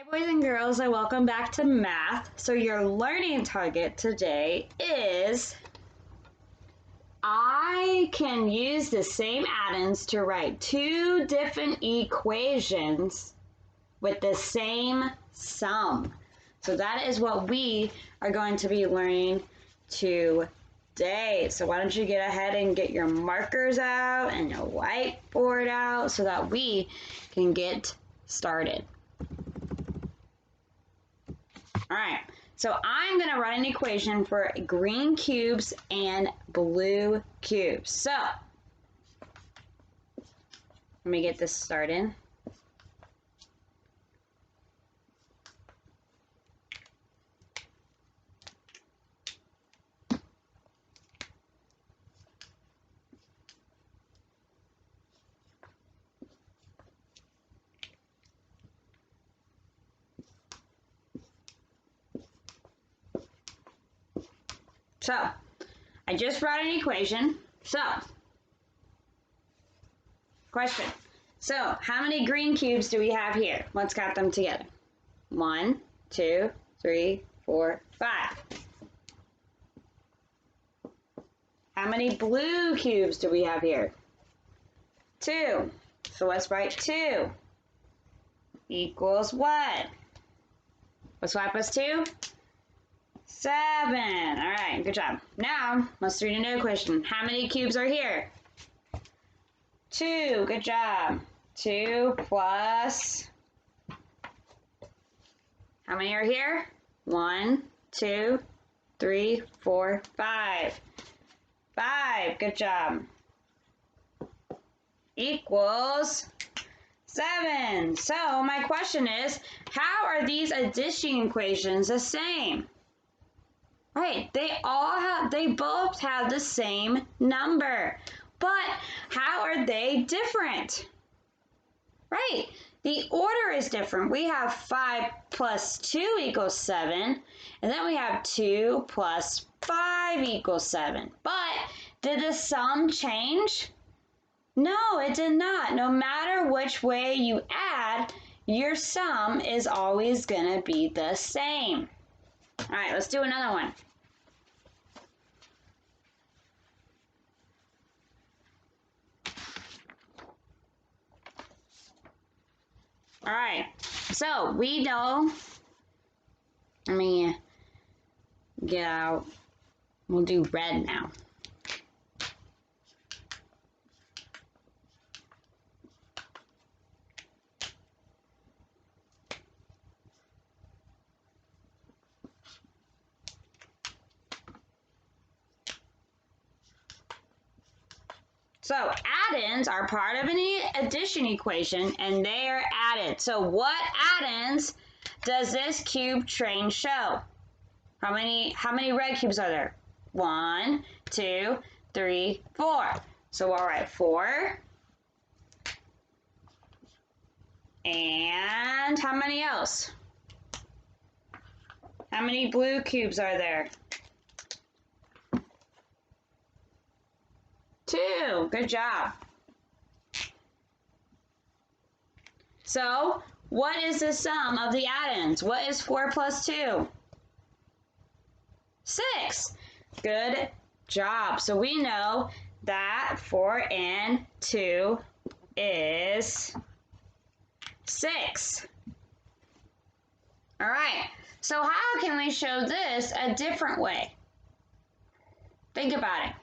Hi boys and girls, and welcome back to math. So your learning target today is I can use the same addends to write two different equations with the same sum. So that is what we are going to be learning today. So why don't you get ahead and get your markers out and your whiteboard out so that we can get started. All right, so I'm going to write an equation for green cubes and blue cubes. So let me get this started. So I just wrote an equation. So question. So how many green cubes do we have here? Let's count them together. 1, 2, 3, 4, 5. How many blue cubes do we have here? 2. So let's write 2 equals what? What's 5 plus 2? 7. All right, good job. Now, let's read another question. How many cubes are here? 2. Good job. 2 plus... How many are here? 1, 2, 3, 4, 5. 5. Good job. Equals 7. So, my question is, how are these addition equations the same? Right, they both have the same number, but how are they different? Right, the order is different. We have 5 plus 2 equals 7, and then we have 2 plus 5 equals 7. But did the sum change? No, it did not. No matter which way you add, your sum is always going to be the same. All right, let's do another one. All right, so we know, let me get out, we'll do red now. So addends are part of an addition equation, and they are added. So what addends does this cube train show? How many red cubes are there? 1, 2, 3, 4. So we'll write 4. And how many else? How many blue cubes are there? 2. Good job. So, what is the sum of the addends? What is 4 plus 2? 6. Good job. So we know that 4 and 2 is 6. All right. So how can we show this a different way? Think about it.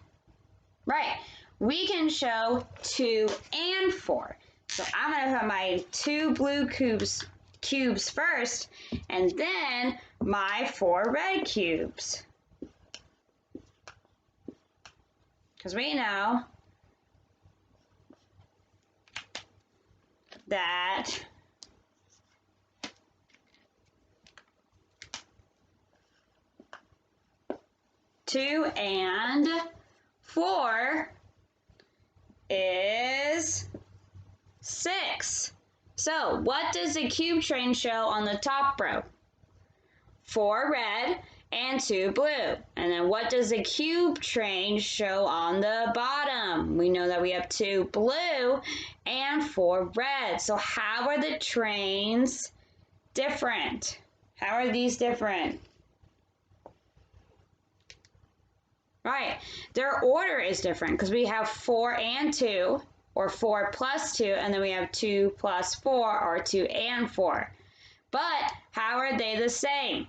Right. We can show 2 and 4. So I'm going to put my 2 blue cubes first, and then my 4 red cubes. Because we know that two and 4 is 6. So what does the cube train show on the top row? 4 red and 2 blue. And then what does the cube train show on the bottom? We know that we have 2 blue and 4 red. So how are the trains different? How are these different? Right, their order is different because we have 4 and 2, or 4 plus 2, and then we have 2 plus 4, or 2 and 4. But how are they the same?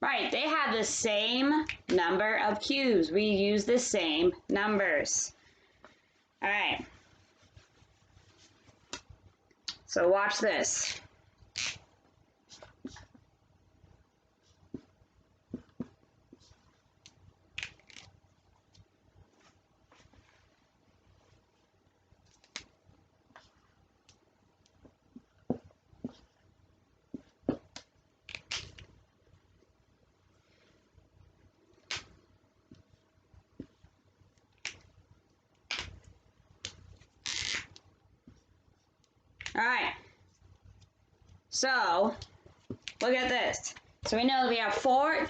Right, they have the same number of cubes. We use the same numbers. All right. So watch this. All right. So look at this. So we know that we have 4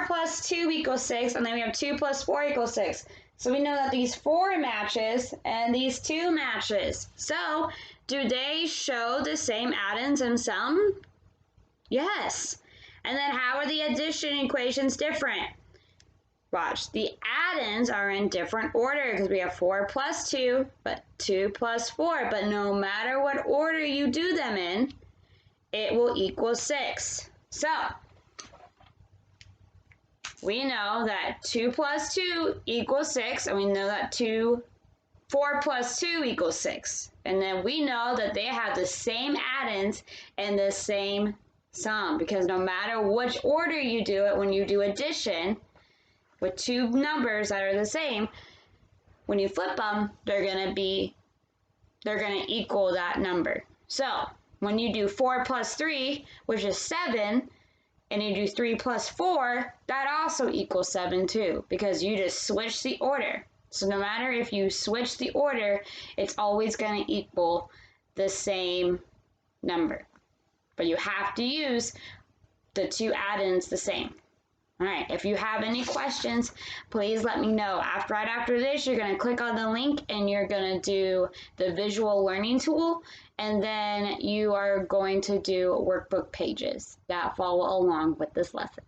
plus 2 equals 6, and then we have 2 plus 4 equals 6. So we know that these 4 matches and these 2 matches. So do they show the same addends and sum? Yes. And then how are the addition equations different? Watch, the addends are in different order because we have 4 plus 2, but 2 plus 4. But no matter what order you do them in, it will equal 6. So, we know that 2 plus 2 equals 6, and we know that 4 plus 2 equals 6. And then we know that they have the same addends and the same sum, because no matter which order you do it, when you do addition, with 2 numbers that are the same, when you flip them, they're going to equal that number. So, when you do 4 plus 3, which is 7, and you do 3 plus 4, that also equals 7 too, because you just switch the order. So no matter if you switch the order, it's always going to equal the same number. But you have to use the 2 addends the same. All right, if you have any questions, please let me know. Right after this, you're going to click on the link and you're going to do the visual learning tool, and then you are going to do workbook pages that follow along with this lesson.